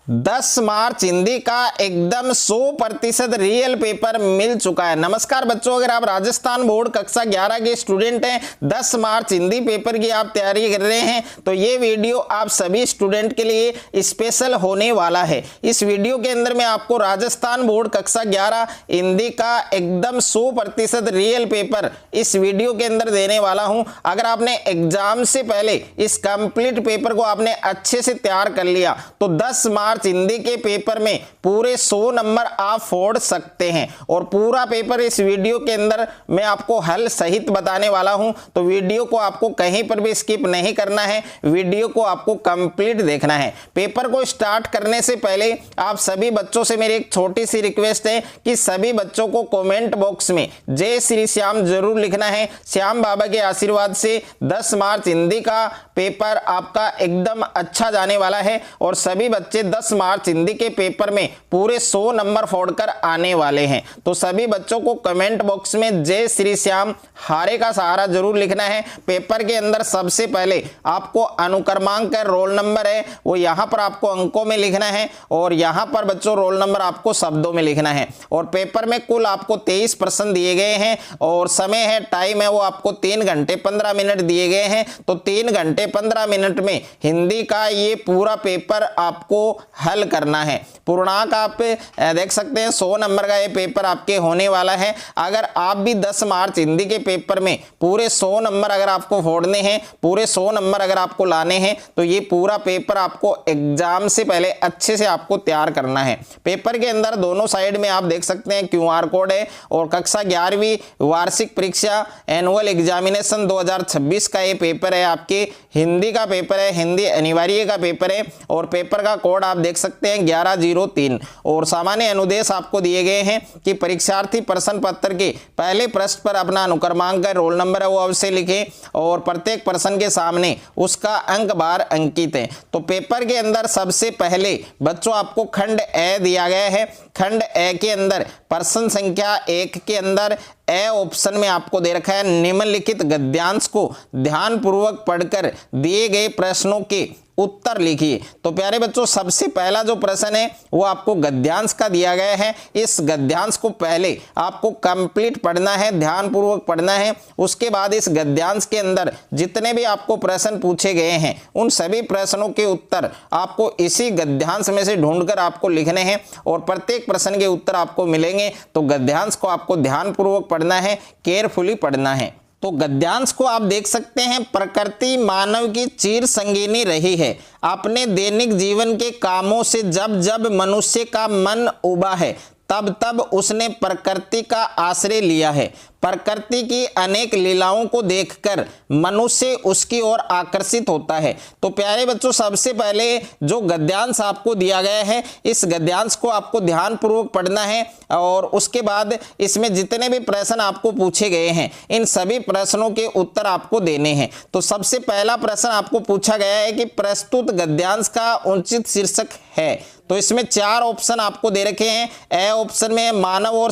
10 मार्च हिंदी का एकदम 100% real paper मिल चुका है। नमस्कार बच्चों, अगर आप राजस्थान बोर्ड कक्षा 11 के स्टूडेंट हैं, 10 मार्च हिंदी पेपर की आप तैयारी कर रहे हैं, तो ये वीडियो आप सभी स्टूडेंट के लिए स्पेशल होने वाला है। इस वीडियो के अंदर मैं आपको राजस्थान बोर्ड कक्षा 11 हिंदी का एकदम 100% रियल पेपर इस वीडियो के अंदर देने वाला हूं। अगर आपने एग्जाम से पहले इस कंप्लीट पेपर को आपने अच्छे से तैयार कर लिया तो 10 मार्च हिंदी के पेपर में पूरे 100 नंबर आप फोड़ सकते हैं। और पूरा पेपर इस वीडियो के अंदर मैं आपको हल सहित बताने वाला हूं, तो वीडियो को आपको कहीं पर भी स्किप नहीं करना है, वीडियो को आपको कंप्लीट देखना है। पेपर को स्टार्ट करने से पहले आप सभी बच्चों से मेरी एक छोटी सी रिक्वेस्ट है कि सभी बच्चों को कमेंट बॉक्स में जय श्री श्याम जरूर लिखना है। श्याम बाबा के आशीर्वाद से 10 मार्च हिंदी का पेपर आपका एकदम अच्छा जाने वाला है और सभी बच्चे 10 मार्च हिंदी के पेपर में पूरे 100 नंबर फोड़कर आने वाले हैं। तो सभी बच्चों को कमेंट बॉक्स में जय श्री श्याम हारे का सहारा जरूर लिखना है। पेपर के अंदर सबसे पहले आपको अनुक्रमांक का रोल नंबर है वो यहां पर आपको अंकों में लिखना है और यहां पर बच्चों रोल नंबर आपको शब्दों में लिखना है। और पेपर में कुल आपको 23 प्रश्न दिए गए हैं और समय है, टाइम है वो आपको 3 घंटे 15 मिनट दिए गए हैं। तो 3 घंटे 15 मिनट में हिंदी का ये पूरा पेपर आपको हल करना है। पूर्णांक आप देख सकते हैं 100 नंबर का ये पेपर आपके होने वाला है। अगर आप भी 10 मार्च हिंदी के पेपर में पूरे 100 नंबर अगर आपको फोड़ने हैं, पूरे 100 नंबर अगर आपको लाने हैं, तो ये पूरा पेपर आपको एग्जाम से पहले अच्छे से आपको तैयार करना है। पेपर के अंदर दोनों साइड में आप देख सकते हैं QR कोड है और कक्षा 11वीं वार्षिक परीक्षा एनुअल एग्जामिनेशन 2026 का ये पेपर है, आपके हिंदी का पेपर है, हिंदी अनिवार्य का पेपर है। और पेपर का कोड आप देख सकते हैं 1103 और सामान्य अनुदेश आपको दिए गए हैं कि परीक्षार्थी प्रश्न पत्र के पहले पृष्ठ पर अपना अनुक्रमांक का रोल नंबर है वो अवश्य लिखें और प्रत्येक प्रश्न के सामने उसका अंक बार अंकित है। तो पेपर के अंदर सबसे पहले बच्चों आपको खंड ए दिया गया है। खंड ए के अंदर प्रश्न संख्या 1 के अंदर ए ऑप्शन में आपको दे रखा है निम्नलिखित गद्यांश को ध्यानपूर्वक पढ़कर दिए गए प्रश्नों के उत्तर लिखिए। तो प्यारे बच्चों सबसे पहला जो प्रश्न है वो आपको गद्यांश का दिया गया है। इस गद्यांश को पहले आपको कंप्लीट पढ़ना है, ध्यानपूर्वक पढ़ना है। उसके बाद इस गद्यांश के अंदर जितने भी आपको प्रश्न पूछे गए हैं उन सभी प्रश्नों के उत्तर आपको इसी गद्यांश में से ढूंढकर आपको लिखने हैं और प्रत्येक प्रश्न के उत्तर आपको मिलेंगे। तो गद्यांश को आपको ध्यानपूर्वक पढ़ना है, केयरफुली पढ़ना है। तो गद्यांश को आप देख सकते हैं, प्रकृति मानव की चिर संगिनी रही है। अपने दैनिक जीवन के कामों से जब जब मनुष्य का मन उबा है तब तब उसने प्रकृति का आश्रय लिया है। प्रकृति की अनेक लीलाओं को देखकर मनुष्य उसकी ओर आकर्षित होता है। तो प्यारे बच्चों सबसे पहले जो गद्यांश आपको दिया गया है इस गद्यांश को आपको ध्यानपूर्वक पढ़ना है और उसके बाद इसमें जितने भी प्रश्न आपको पूछे गए हैं इन सभी प्रश्नों के उत्तर आपको देने हैं। तो सबसे पहला प्रश्न आपको पूछा गया है कि प्रस्तुत गद्यांश का उचित शीर्षक है। तो इसमें 4 ऑप्शन आपको दे रखे हैं। ए ऑप्शन में मानव और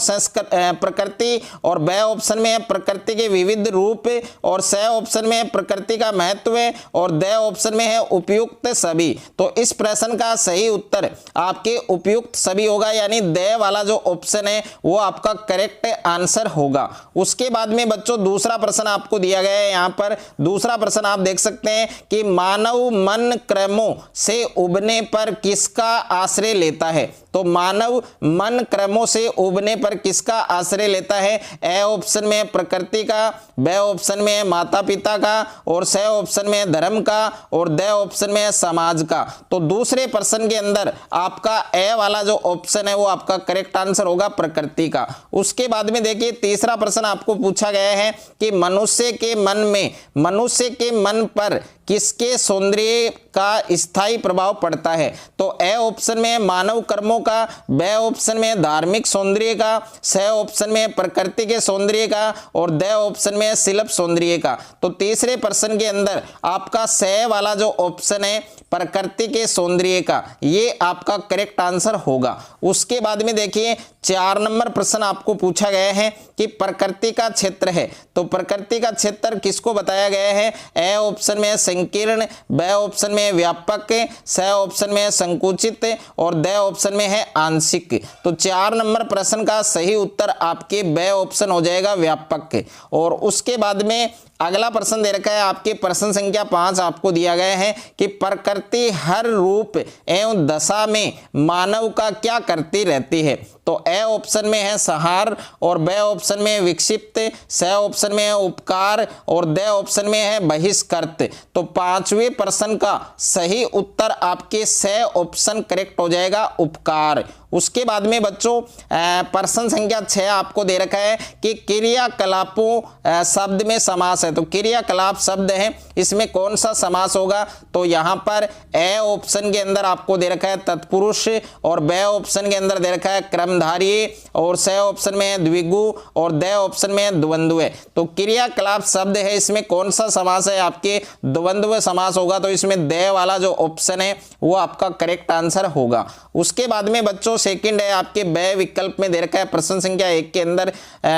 प्रकृति और बे ऑप्शन में प्रकृति के विविध रूप और स ऑप्शन में प्रकृति का महत्व और द ऑप्शन में है उपयुक्त सभी। तो इस प्रश्न का सही उत्तर आपके उपयुक्त सभी होगा, यानी द वाला जो ऑप्शन है वो आपका करेक्ट आंसर होगा। उसके बाद में बच्चों दूसरा प्रश्न आपको दिया गया है। यहाँ पर दूसरा प्रश्न आप देख सकते हैं कि मानव मन क्रमों से उबने पर किसका आश्रय लेता है। तो मानव मन क्रमों से उबने पर किसका आश्रय लेता है। ए ऑप्शन में प्रकृति का, बे ऑप्शन में माता पिता का और स ऑप्शन में धर्म का और द ऑप्शन में समाज का। तो दूसरे प्रश्न के अंदर आपका ए वाला जो ऑप्शन है वो आपका करेक्ट आंसर होगा, प्रकृति का। उसके बाद में देखिए तीसरा प्रश्न आपको पूछा गया है कि मनुष्य के मन पर किसके सौंदर्य का स्थायी प्रभाव पड़ता है। तो ए ऑप्शन में मानव कर्मों का, बे ऑप्शन में धार्मिक सौंदर्य का, स ऑप्शन में प्रकृति के सौंदर्य का और द ऑप्शन में शिल्प सौंदर्य का। तो तीसरे प्रश्न के अंदर आपका स वाला जो ऑप्शन है प्रकृति के सौंदर्य का, ये आपका करेक्ट आंसर होगा। उसके बाद में देखिए 4 नंबर प्रश्न आपको पूछा गया है कि प्रकृति का क्षेत्र है। तो प्रकृति का क्षेत्र किसको बताया गया है। ए ऑप्शन में संकीर्ण, ब ऑप्शन में है व्यापक, स ऑप्शन में है संकुचित और द ऑप्शन में है आंशिक। तो 4 नंबर प्रश्न का सही उत्तर आपके ब ऑप्शन हो जाएगा व्यापक। और उसके बाद में अगला प्रश्न दे रखा है आपके प्रश्न संख्या 5 आपको दिया गया है कि प्रकृति हर रूप एवं दशा में मानव का क्या करती रहती है। तो ए ऑप्शन में है संहार और ब ऑप्शन में है विक्षिप्त, स ऑप्शन में है उपकार और द ऑप्शन में है बहिष्कृत। तो 5वें प्रश्न का सही उत्तर आपके स ऑप्शन करेक्ट हो जाएगा उपकार। उसके बाद में बच्चों प्रश्न संख्या 6 आपको दे रखा है कि क्रियाकलापों शब्द में समास है। तो क्रियाकलाप शब्द है, इसमें कौन सा समास होगा। तो यहाँ पर ए ऑप्शन के अंदर आपको दे रखा है तत्पुरुष और ब ऑप्शन के अंदर दे रखा है क्रमधारी और स ऑप्शन में है द्विगु और द ऑप्शन में है द्वंद्व। तो क्रियाकलाप शब्द है, इसमें कौन सा समास है आपके द्वंद्व समास होगा। तो इसमें द वाला जो ऑप्शन है वो आपका करेक्ट आंसर होगा। उसके बाद में बच्चों सेकंड है आपके ब विकल्प में दे रखा है प्रश्न संख्या 1 के अंदर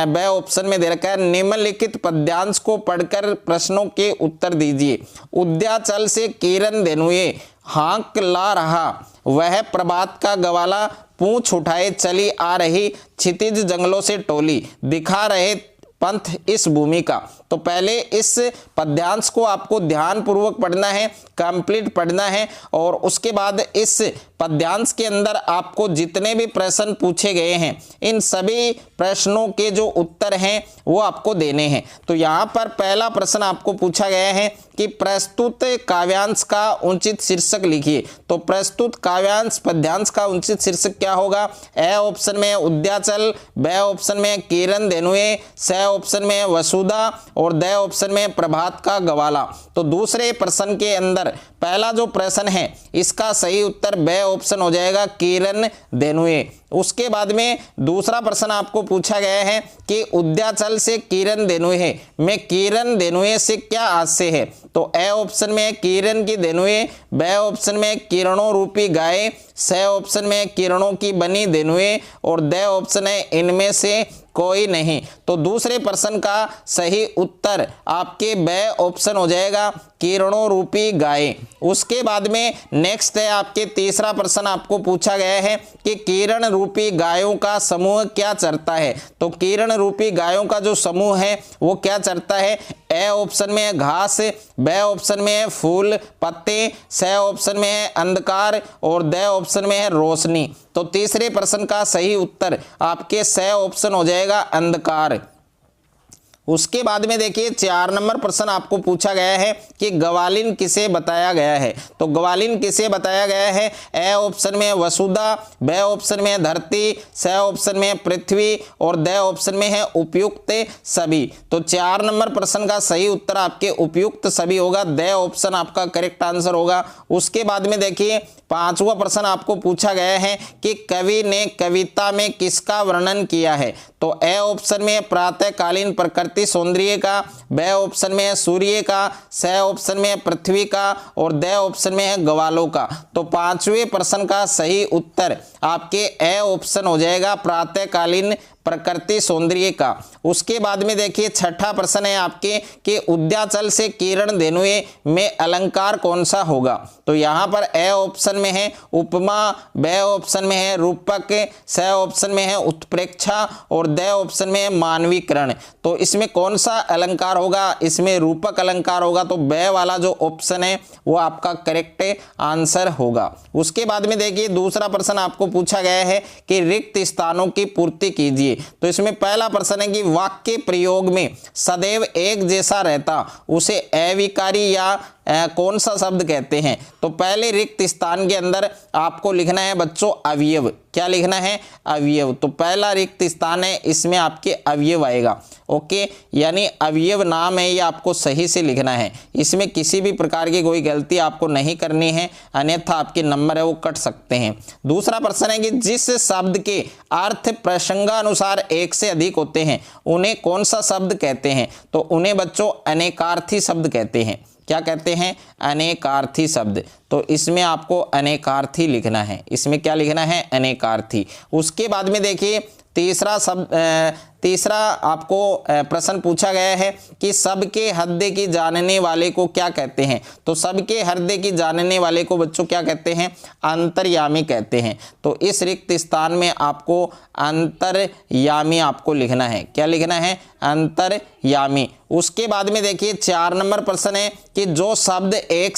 ब ऑप्शन में दे रखा है निम्नलिखित पद्यांश को पढ़कर प्रश्नों के उत्तर दीजिए। उद्याचल से किरण देनुए हाँक ला रहा, वह प्रभात का गवाला पूंछ उठाए चली आ रही, क्षितिज जंगलों से टोली दिखा रहे पंथ इस भूमि का। तो पहले इस पद्यांश को आपको ध्यान पूर्वक पढ़ना है, कंप्लीट पढ़ना है और उसके बाद इस पद्यांश के अंदर आपको जितने भी प्रश्न पूछे गए हैं इन सभी प्रश्नों के जो उत्तर हैं वो आपको देने हैं। तो यहाँ पर पहला प्रश्न आपको पूछा गया है कि प्रस्तुत काव्यांश का उचित शीर्षक लिखिए। तो प्रस्तुत काव्यांश पद्यांश का उचित शीर्षक क्या होगा। ए ऑप्शन में उद्याचल, ब ऑप्शन में किरण देनुए, स ऑप्शन में वसुधा और द ऑप्शन में प्रभात का गवाला। तो दूसरे प्रश्न के अंदर पहला जो प्रश्न है इसका सही उत्तर ब ऑप्शन हो जाएगा किरण देनुए। उसके बाद में दूसरा प्रश्न आपको पूछा गया है कि उद्याचल से किरण देनुए में किरण देनुए से क्या आशय है। तो ए ऑप्शन में किरण की देनुए, ब ऑप्शन में किरणों रूपी गाय, स ऑप्शन में किरणों की बनी देनुए और द ऑप्शन है इनमें से कोई नहीं। तो दूसरे प्रश्न का सही उत्तर आपके ब ऑप्शन हो जाएगा किरणों रूपी गाय। उसके बाद में नेक्स्ट है आपके तीसरा प्रश्न आपको पूछा गया है कि किरण रूपी गायों का समूह क्या चरता है। तो किरण रूपी गायों का जो समूह है वो क्या चरता है। ए ऑप्शन में है घास, ब ऑप्शन में है फूल पत्ते, स ऑप्शन में है अंधकार और द ऑप्शन में है रोशनी। तो तीसरे प्रश्न का सही उत्तर आपके स ऑप्शन हो जाएगा अंधकार। उसके बाद में देखिए 4 नंबर प्रश्न आपको पूछा गया है कि ग्वालिन किसे बताया गया है। तो ग्वालिन किसे बताया गया है। ए ऑप्शन में वसुधा, ब ऑप्शन में धरती, स ऑप्शन में पृथ्वी और द ऑप्शन में है उपयुक्त सभी। तो 4 नंबर प्रश्न का सही उत्तर आपके उपयुक्त सभी होगा, द ऑप्शन आपका करेक्ट आंसर होगा। उसके बाद में देखिए 5वां प्रश्न आपको पूछा गया है कि कवि ने कविता में किसका वर्णन किया है। तो ए ऑप्शन में प्रातःकालीन प्रकृति सौंदर्य का, ब ऑप्शन में है सूर्य का, स ऑप्शन में है पृथ्वी का और द ऑप्शन में है ग्वालों का। तो 5वें प्रश्न का सही उत्तर आपके ए ऑप्शन हो जाएगा प्रातःकालीन प्रकृति सौंदर्य का। उसके बाद में देखिए 6ठा प्रश्न है आपके कि उद्याचल से किरण देनुए में अलंकार कौन सा होगा। तो यहाँ पर ए ऑप्शन में है उपमा, ब ऑप्शन में है रूपक, स ऑप्शन में है उत्प्रेक्षा और द ऑप्शन में है मानवीकरण। तो इसमें कौन सा अलंकार होगा, इसमें रूपक अलंकार होगा। तो ब वाला जो ऑप्शन है वो आपका करेक्ट आंसर होगा। उसके बाद में देखिए दूसरा प्रश्न आपको पूछा गया है कि रिक्त स्थानों की पूर्ति कीजिए। तो इसमें पहला प्रश्न है कि वाक्य प्रयोग में सदैव एक जैसा रहता उसे अविकारी या कौन सा शब्द कहते हैं। तो पहले रिक्त स्थान के अंदर आपको लिखना है बच्चों अवयव। क्या लिखना है, अवयव। तो पहला रिक्त स्थान है इसमें आपके अवयव आएगा। ओके, यानी अवयव नाम है ये आपको सही से लिखना है, इसमें किसी भी प्रकार की कोई गलती आपको नहीं करनी है, अन्यथा आपके नंबर है वो कट सकते हैं। दूसरा प्रश्न है कि जिस शब्द के अर्थ प्रसंगानुसार एक से अधिक होते हैं उन्हें कौन सा शब्द कहते हैं। तो उन्हें बच्चों अनेकार्थी शब्द कहते हैं। क्या कहते हैं, अनेकार्थी शब्द। तो इसमें आपको अनेकार्थी लिखना है, इसमें क्या लिखना है, अनेकार्थी। उसके बाद में देखिए तीसरा आपको प्रश्न पूछा गया है कि सबके हृदय की जानने वाले को क्या कहते हैं। तो सबके हृदय की जानने वाले को बच्चों क्या कहते हैं, अंतर्यामी कहते हैं। तो इस रिक्त स्थान में आपको अंतर्यामी आपको लिखना है। क्या लिखना है, अंतर्यामी। उसके बाद में देखिए 4 नंबर प्रश्न है कि जो शब्द एक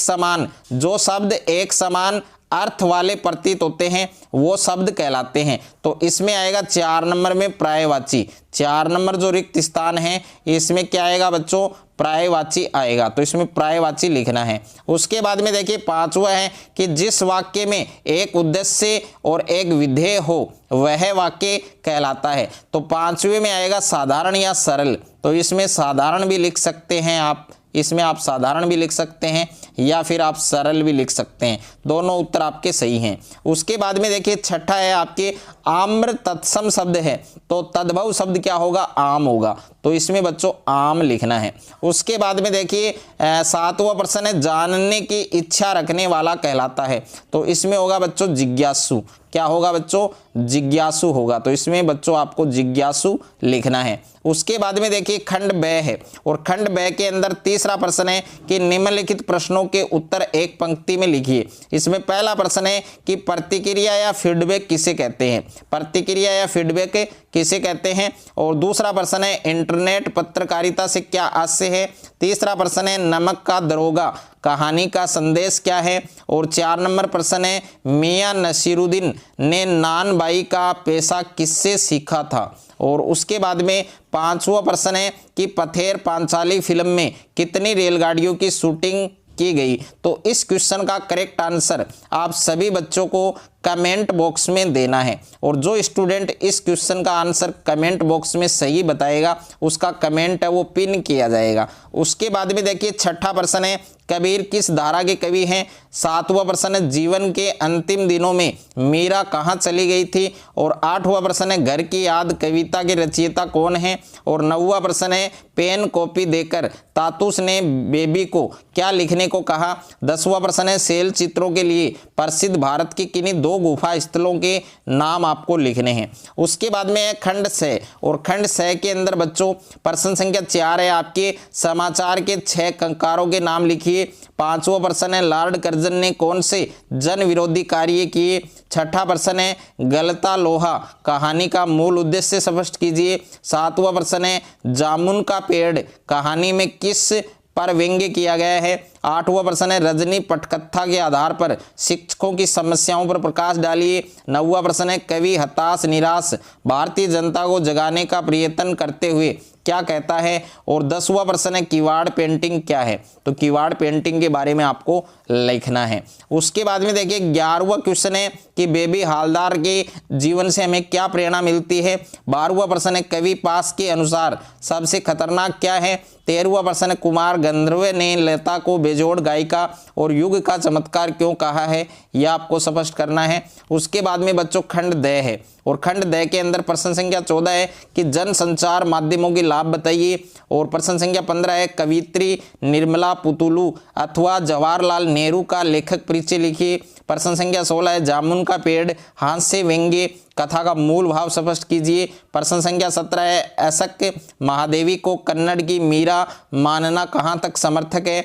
समान अर्थ वाले प्रतीत होते हैं वो शब्द कहलाते हैं। तो इसमें आएगा 4 नंबर में पर्यायवाची। 4 नंबर जो रिक्त स्थान है इसमें क्या आएगा बच्चों, पर्यायवाची आएगा। तो इसमें पर्यायवाची लिखना है। उसके बाद में देखिए 5वां है कि जिस वाक्य में एक उद्देश्य और एक विधेय हो वह वाक्य कहलाता है। तो 5वें में आएगा साधारण या सरल। तो इसमें साधारण भी लिख सकते हैं आप, इसमें आप साधारण भी लिख सकते हैं या फिर आप सरल भी लिख सकते हैं, दोनों उत्तर आपके सही हैं। उसके बाद में देखिए 6ठा है आपके आम्र तत्सम शब्द है। तो तद्भव शब्द क्या होगा, आम होगा। तो इसमें बच्चों आम लिखना है। उसके बाद में देखिए 7वां प्रश्न है जानने की इच्छा रखने वाला कहलाता है। तो इसमें होगा बच्चों जिज्ञासु। क्या होगा बच्चों, जिज्ञासु होगा। तो इसमें बच्चों आपको जिज्ञासु लिखना है। उसके बाद में देखिए खंड ब है और खंड ब के अंदर तीसरा प्रश्न है कि निम्नलिखित प्रश्नों के उत्तर एक पंक्ति में लिखिए। इसमें पहला प्रश्न है कि प्रतिक्रिया या फीडबैक किसे कहते हैं, प्रतिक्रिया या फीडबैक किसे कहते हैं। और दूसरा प्रश्न है इंटरनेट पत्रकारिता से क्या आशय है। तीसरा प्रश्न है नमक का दरोगा कहानी का संदेश क्या है। और 4 नंबर प्रश्न है मियां नसीरुद्दीन ने नान बाई का पेशा किससे सीखा था। और उसके बाद में 5वां प्रश्न है कि पथेर पांचाली फिल्म में कितनी रेलगाड़ियों की शूटिंग की गई। तो इस क्वेश्चन का करेक्ट आंसर आप सभी बच्चों को कमेंट बॉक्स में देना है। और जो स्टूडेंट इस क्वेश्चन का आंसर कमेंट बॉक्स में सही बताएगा उसका कमेंट है वो पिन किया जाएगा। उसके बाद में देखिए 6ठा प्रश्न है कबीर किस धारा के कवि हैं। 7वां प्रश्न है जीवन के अंतिम दिनों में मीरा कहाँ चली गई थी। और 8वां प्रश्न है घर की याद कविता के रचयिता कौन है। और 9वां प्रश्न है पेन कॉपी देकर तातुस ने बेबी को क्या लिखने को कहा। 10वां प्रश्न है शैल चित्रों के लिए प्रसिद्ध भारत की किन्हीं 2 गुफा स्थलों के नाम आपको लिखने हैं। उसके बाद में है खंड स और खंड स के अंदर बच्चों प्रश्न संख्या 4 है आपके समाचार के 6 कंकारों के नाम लिखिए। 5वां प्रश्न है लॉर्ड कर्जन ने कौन से जन विरोधी कार्य किए। 6ठा प्रश्न है गलता लोहा कहानी का मूल उद्देश्य स्पष्ट कीजिए। 7वां प्रश्न है जामुन का पेड़ कहानी में किस पर व्यंग्य किया गया है। 8वां प्रश्न है रजनी पटकथा के आधार पर शिक्षकों की समस्याओं पर प्रकाश डालिए। 9वां प्रश्न है कवि हताश निराश भारतीय जनता को जगाने का प्रयत्न करते हुए क्या कहता है। और 10वां प्रश्न है किवाड़ पेंटिंग क्या है। तो किवाड़ पेंटिंग के बारे में आपको लिखना है। उसके बाद में देखिए 11वां क्वेश्चन है कि बेबी हालदार के जीवन से हमें क्या प्रेरणा मिलती है। 12वां प्रश्न है कवि पास के अनुसार सबसे खतरनाक क्या है। 13वां प्रश्न है कुमार गंधर्व ने लता को बेजोड़ गायिका और युग का चमत्कार क्यों कहा है, यह आपको स्पष्ट करना है। उसके बाद में बच्चों खंड द है और खंड द के अंदर प्रश्न संख्या 14 है कि जन संचार माध्यमों के लाभ बताइए। और प्रश्न संख्या 15 है कवित्री निर्मला पुतुलू अथवा जवाहरलाल नेहरू का लेखक परिचय लिखिए। प्रश्न संख्या 16 है जामुन का पेड़ हास्य व्यंग्य कथा का मूल भाव स्पष्ट कीजिए। प्रश्न संख्या 17 है अशक महादेवी को कन्नड़ की मीरा मानना कहाँ तक समर्थक है,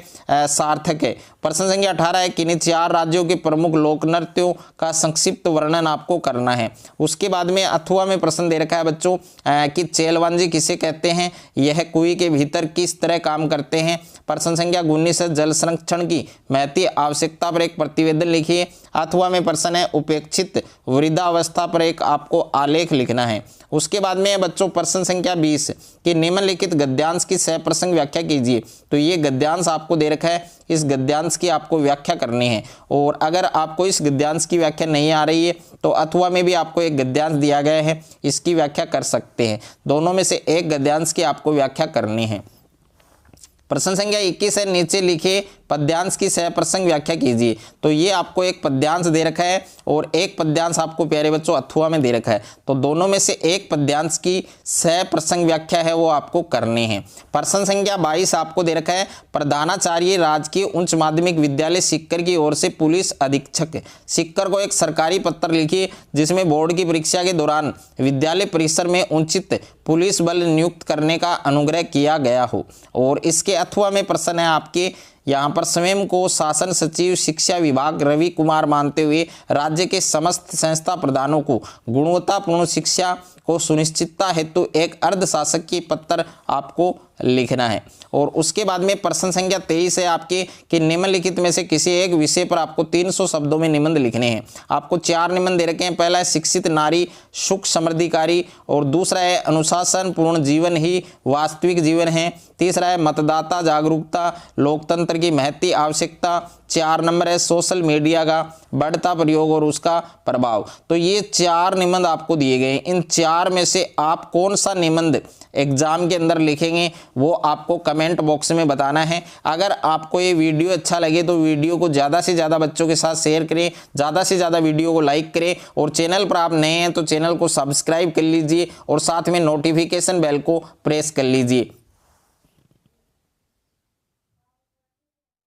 सार्थक है। प्रश्न संख्या 18 है किन्हीं 4 राज्यों के प्रमुख लोक नृत्यों का संक्षिप्त वर्णन आपको करना है। उसके बाद में अथवा में प्रश्न दे रखा है बच्चों कि चेलवांजी किसे कहते हैं, यह कुएं के भीतर किस तरह काम करते हैं। प्रश्न संख्या 19 है जल संरक्षण की महती आवश्यकता पर एक प्रतिवेदन लिखिए। अथवा में प्रश्न है उपेक्षित वृद्धावस्था पर एक आपको आलेख लिखना है। उसके बाद में बच्चों प्रश्न संख्या 20 कि निम्नलिखित गद्यांश की सह प्रसंग व्याख्या कीजिए। तो ये गद्यांश आपको दे रखा है, इस गद्यांश की आपको व्याख्या करनी है। और अगर आपको इस गद्यांश की व्याख्या नहीं आ रही है तो अथवा में भी आपको एक गद्यांश दिया गया है, इसकी व्याख्या कर सकते हैं। दोनों में से एक गद्यांश की आपको व्याख्या करनी है। प्रश्न संख्या 21 है नीचे लिखे पद्यांश की सह प्रसंग व्याख्या कीजिए। तो ये आपको एक पद्यांश दे रखा है और एक पद्यांश आपको प्यारे बच्चों अथवा में दे रखा है। तो दोनों में से एक पद्यांश की सह प्रसंग व्याख्या है वो आपको करनी है। प्रश्न संख्या 22 आपको दे रखा है, प्रधानाचार्य राजकीय उच्च माध्यमिक विद्यालय सीकर की ओर से पुलिस अधीक्षक सीकर को एक सरकारी पत्र लिखिए जिसमें बोर्ड की परीक्षा के दौरान विद्यालय परिसर में उचित पुलिस बल नियुक्त करने का अनुग्रह किया गया हो। और इसके अथवा में प्रश्न है आपके यहाँ पर, स्वयं को शासन सचिव शिक्षा विभाग रवि कुमार मानते हुए राज्य के समस्त संस्था प्रधानों को गुणवत्तापूर्ण शिक्षा को सुनिश्चितता हेतु एक अर्धशासक की पत्र आपको लिखना है। और उसके बाद में प्रश्न संख्या 23 है आपके कि निम्नलिखित में से किसी एक विषय पर आपको 300 शब्दों में निबंध लिखने हैं। आपको 4 निबंध दे रखे हैं। पहला है शिक्षित नारी सुख समृद्धिकारी, और दूसरा है अनुशासन पूर्ण जीवन ही वास्तविक जीवन है, तीसरा है मतदाता जागरूकता लोकतंत्र की महती आवश्यकता, 4 नंबर है सोशल मीडिया का बढ़ता प्रयोग और उसका प्रभाव। तो ये 4 निबंध आपको दिए गए। इन 4 में से आप कौन सा निबंध एग्जाम के अंदर लिखेंगे वो आपको कमेंट बॉक्स में बताना है। अगर आपको ये वीडियो अच्छा लगे तो वीडियो को ज़्यादा से ज़्यादा बच्चों के साथ शेयर करें, ज़्यादा से ज़्यादा वीडियो को लाइक करें, और चैनल पर आप नए हैं तो चैनल को सब्सक्राइब कर लीजिए और साथ में नोटिफिकेशन बेल को प्रेस कर लीजिए।